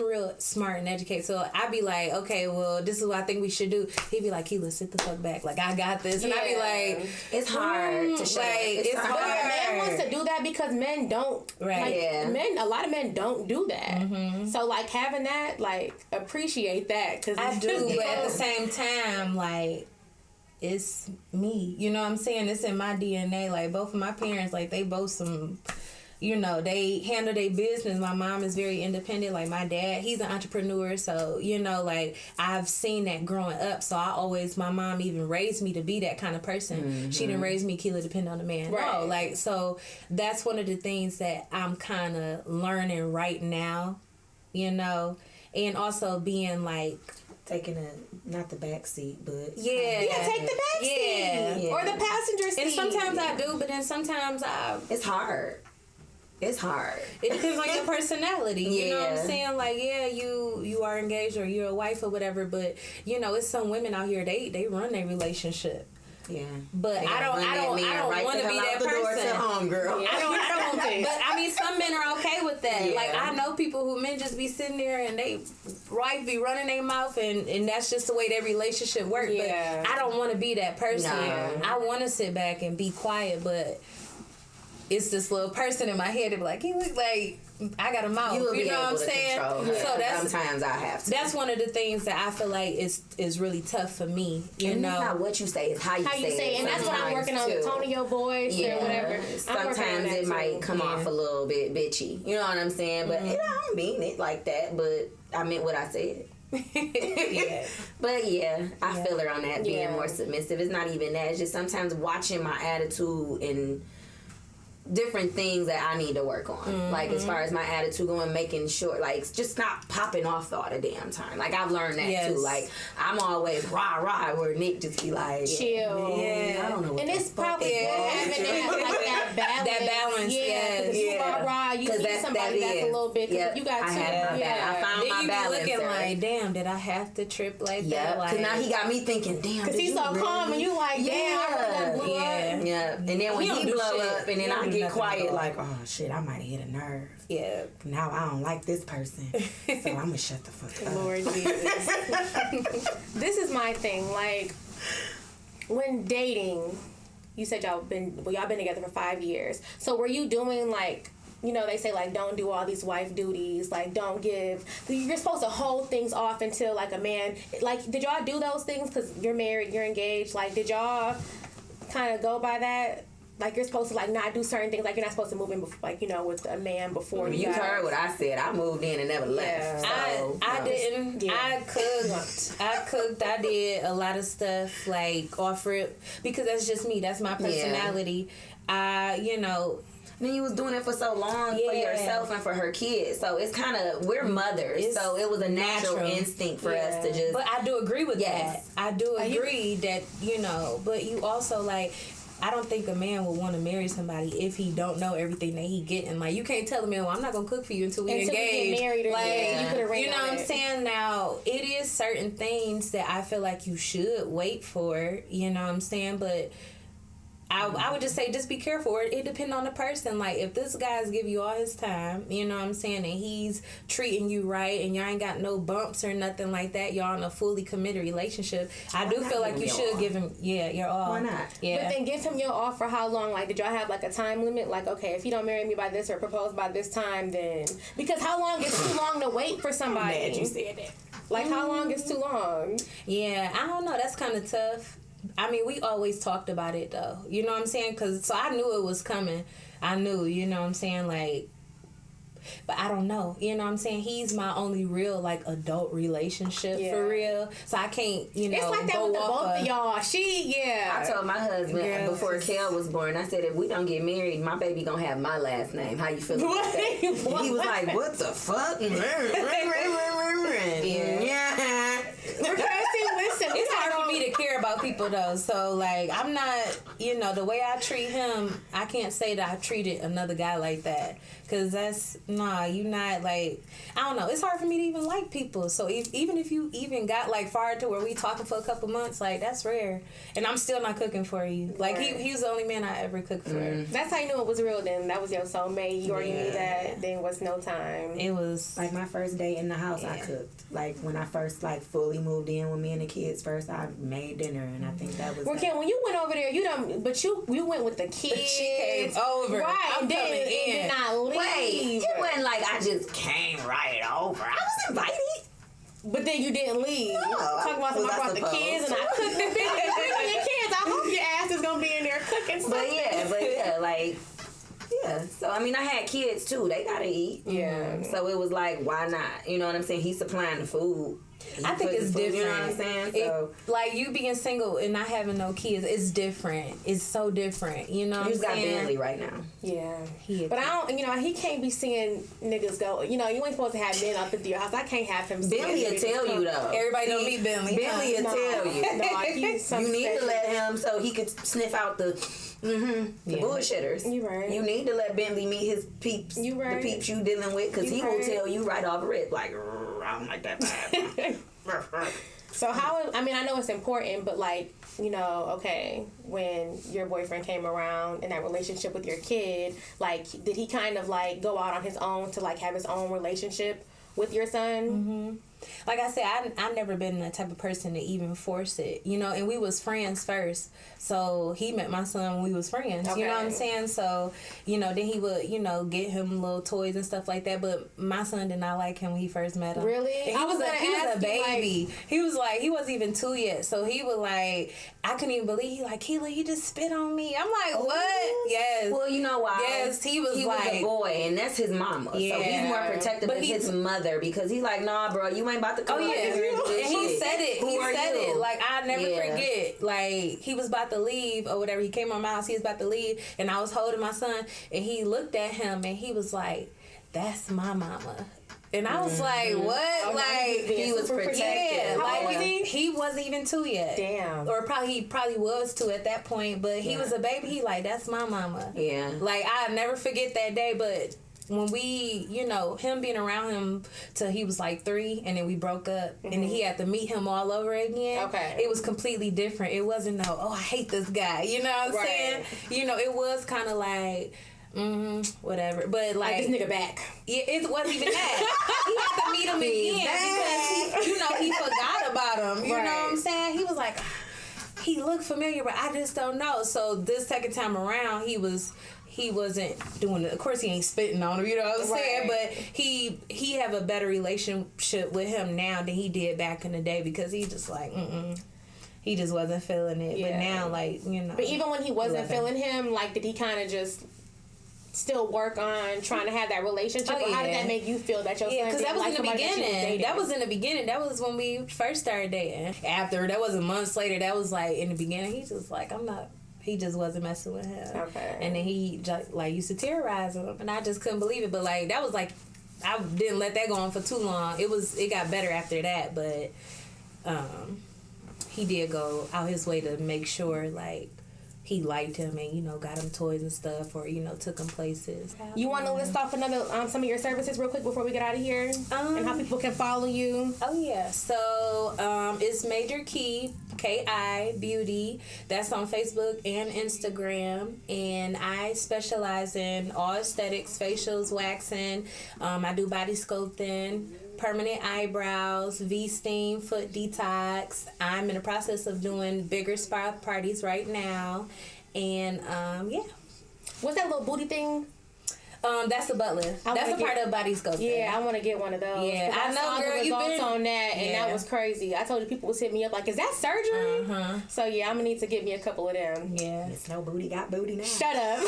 real smart and educated, so I'd be like, okay, well, this is what I think we should do. He'd be like, Keela, sit the fuck back, I got this, and I'd be like, it's hard to show. It's hard. But a man wants to do that because men don't. Right. A lot of men don't do that. Mm-hmm. So having that, appreciate that because I do, but at the same time, it's me. You know what I'm saying? It's in my DNA. Both of my parents, they both some. They handle their business. My mom is very independent. My dad, he's an entrepreneur. So, I've seen that growing up. So my mom even raised me to be that kind of person. Mm-hmm. She didn't raise me, Keela, depend on the man. Right. No, so that's one of the things that I'm kind of learning right now, and also being taking not the back seat, but take the back seat or the passenger seat. And sometimes I do, but then sometimes it's hard. It's hard. It depends on your personality. You know what I'm saying? You are engaged or you're a wife or whatever, but it's some women out here, they run their relationship. Yeah. But I don't want to be that person. Home, girl. I don't want to. But some men are okay with that. Yeah. I know people who men just be sitting there and they wife be running their mouth and that's just the way their relationship works. Yeah. But I don't want to be that person. No. I want to sit back and be quiet, but it's this little person in my head that be like, he look like I got a mouth. You know what I'm saying? Yeah. So sometimes I have to. That's one of the things that I feel like is really tough for me. It's not what you say, it's how you say it. And that's what I'm working on, the tone of your voice or whatever. Sometimes it might come off a little bit bitchy. You know what I'm saying? But I don't mean it like that, but I meant what I said. But I feel her on that, being more submissive. It's not even that. It's just sometimes watching my attitude and different things that I need to work on. As far as my attitude going, making sure, just not popping off all the damn time. I've learned that too. I'm always rah, where Nick just be like, chill. Yeah. I don't know what and it's probably good having that balance. That balance, because you rah, you need somebody that's a little bit, because you got I have my I found then my you balance. Be looking damn, did I have to trip like that? Because now he got me thinking, damn, because he's so calm and you damn, I blew up. Yeah. And then when he blow up and then I get quiet, oh shit, I might have hit a nerve. Yeah. Now I don't like this person, so I'm gonna shut the fuck up. Lord Jesus. This is my thing. When dating, you said y'all been together for 5 years. So were you doing they say don't do all these wife duties, don't give. You're supposed to hold things off until a man. Did y'all do those things? Because you're married, you're engaged. Did y'all kind of go by that? You're supposed to not do certain things. You're not supposed to move in with a man before you heard what I said. I moved in and never left. So, I didn't. Yeah. I cooked. I did a lot of stuff offer it because that's just me. That's my personality. Then you was doing it for so long for yourself and for her kids. So it's kind of, we're mothers. So it was a natural instinct for us to just. But I do agree with that. I do agree that, but you also I don't think a man would want to marry somebody if he don't know everything that he getting. You can't tell a man, well, I'm not going to cook for you until we engage. We get married or you put a ring you know on what I'm it. saying? Now, it is certain things that I feel like you should wait for, you know what I'm saying? But I would just say, just be careful. It depends on the person. If this guy's give you all his time, you know what I'm saying, and he's treating you right, and y'all ain't got no bumps or nothing like that, y'all in a fully committed relationship, I do feel like you should give him, your all. Why not? Yeah. But then give him your all for how long? Did y'all have a time limit? Okay, if you don't marry me by this or propose by this time, then... Because how long is too long to wait for somebody? I'm glad you said that. How long is too long? Yeah, I don't know. That's kind of tough. I mean, we always talked about it, though. You know what I'm saying? So I knew it was coming. I knew, you know what I'm saying? But I don't know. You know what I'm saying? He's my only real, like, adult relationship for real. So I can't, you know, it's like that with the both of y'all. I told my husband before Kel was born, I said, if we don't get married, my baby gonna have my last name. How you feel about that? And he was like, what the fuck? Yeah. It's hard for me to care about people though, so like I'm not, you know, the way I treat him, I can't say that I treated another guy like that, because that's you not like, I don't know, it's hard for me to even like people. So even if you even got like far to where we talking for a couple months, like that's rare, and I'm still not cooking for you. Like he was the only man I ever cooked for. That's how you knew it was real. Then that was your soulmate. You already knew that. Then was no time. It was like my first day in the house. I cooked. Like when I first like fully moved in with me and the kids. First, I made dinner, and I think that was. Well, Kim, when you went over there, you went with the kids. She came over, right? I'm and then coming in. did not leave. Wait, it wasn't like I just came right over. I was invited. But then you didn't leave. No, Talking about I brought the kids and I cooked the dinner. Your kids. I hope your ass is gonna be in there cooking something. But yeah, like. Yeah, so I mean, I had kids too. They gotta eat. Yeah. So it was like, why not? You know what I'm saying? He's supplying the food. I think it's different. You know what I'm saying? So, like you being single and not having no kids, it's different. It's so different. You know what I'm saying? He's got Bentley right now. Yeah. But I don't, you know, he can't be seeing niggas go, you know, you ain't supposed to have men up into your house. I can't have him see Bentley will tell you though. Everybody don't meet Bentley. Bentley will tell you. No, you need to let him so he could sniff out the bullshitters. You right. You need to let Bentley meet his peeps. You right. The peeps you dealing with, because he will tell you right off rip, like, I don't like that vibe. So I know it's important, but like, you know, okay, when your boyfriend came around in that relationship with your kid, like, did he kind of like go out on his own to like have his own relationship with your son? Mm-hmm. Like I said, I never been the type of person to even force it, you know, and we was friends first. So he met my son when we was friends, you know what I'm saying? So, you know, then he would, you know, get him little toys and stuff like that. But my son did not like him when he first met him. Really? He was a baby. Like, he wasn't even 2 yet. So he was like, I couldn't even believe, he like, Keela, you just spit on me. I'm like, what? Yes. Well, you know why? Yes, he was a boy, and that's his mama. Yeah. So he's more protective of his mother, because he's like, nah, bro, you ain't about to come over here and do this and he shit. said it. He said it. Like, I never forget. Like, he was about to leave or whatever. He came on my house. He was about to leave, and I was holding my son, and he looked at him, and he was like, "That's my mama." And I was like, "What?" Oh, like he was protected. Yeah, how old was he? He wasn't even 2 yet. Damn. Or he probably was 2 at that point, but he was a baby. He like, "That's my mama." Yeah. Like, I never forget that day, but. When we, you know, him being around him till he was like 3, and then we broke up, and then he had to meet him all over again. Okay. It was completely different. It wasn't I hate this guy. You know what I'm saying? You know, it was kind of like, whatever. But like this nigga back. Yeah, it wasn't even that. He had to meet him again because he, you know, he forgot about him. You know what I'm saying? He was like, he looked familiar, but I just don't know. So this second time around, he wasn't doing it. Of course, he ain't spitting on him, you know what I'm saying? But he have a better relationship with him now than he did back in the day, because he just like, he just wasn't feeling it. Yeah. But now, like, you know. But even when he wasn't feeling him, like, did he kind of just still work on trying to have that relationship? Or how did that make you feel that your son because that was like in the beginning. That was in the beginning. That was when we first started dating. After, that wasn't months later. That was like in the beginning. He's just like, he just wasn't messing with him. Okay. And then he just, like, used to terrorize him, and I just couldn't believe it. But like, that was like, I didn't let that go on for too long. It got better after that, but he did go out his way to make sure, like, he liked him and, you know, got him toys and stuff, or, you know, took him places. You want to list off some of your services real quick before we get out of here? And how people can follow you? Oh, yeah. So, it's Major Key, K-I, Beauty. That's on Facebook and Instagram. And I specialize in all aesthetics, facials, waxing. I do body sculpting, permanent eyebrows, V-steam, foot detox. I'm in the process of doing bigger spa parties right now. And, yeah. What's that little booty thing? That's the Butler. That's the part of Body Sculptor. Yeah, I want to get one of those. Yeah, I know, saw girl. the You results been on that, and that was crazy. I told you people was hitting me up like, "Is that surgery?" So yeah, I'm gonna need to get me a couple of them. Yeah. It's no booty got booty now. Shut up.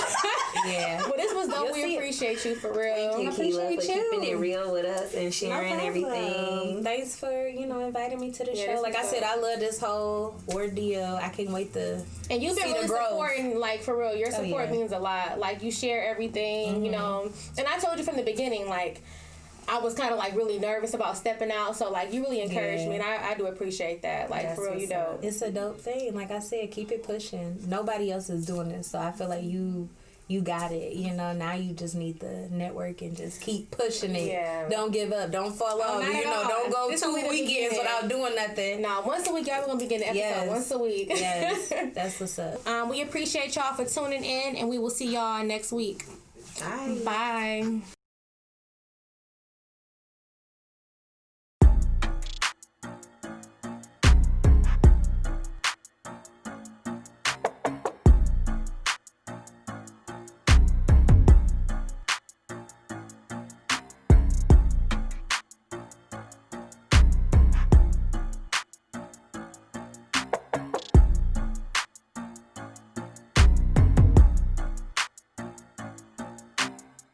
Yeah. Well, this was dope. You'll We see it. appreciate you for real. Thank you, Keela, for appreciate you. keeping it real with us and sharing everything. Thanks for, inviting me to the Yeah, show. this Like I was said, dope. I love this whole ordeal. I can't wait to And you've been see the really growth. supporting, like, for real. Your support yeah. means a lot. Like, you share everything, you know. And I told you from the beginning, like, I was kind of, like, really nervous about stepping out. So, like, you really encouraged me, and I do appreciate that. Like, That's for real, you what's up. know. It's a dope thing. Like I said, keep it pushing. Nobody else is doing this, so I feel like you got it. Now you just need the network and just keep pushing it. Yeah. Don't give up. Don't fall off. not at all. Don't go This 2 will be the weekends beginning. without doing nothing. Nah, once a week, y'all, we're going to be getting an episode Yes. once a week. Yes, that's what's up. We appreciate y'all for tuning in, and we will see y'all next week. Bye. Bye.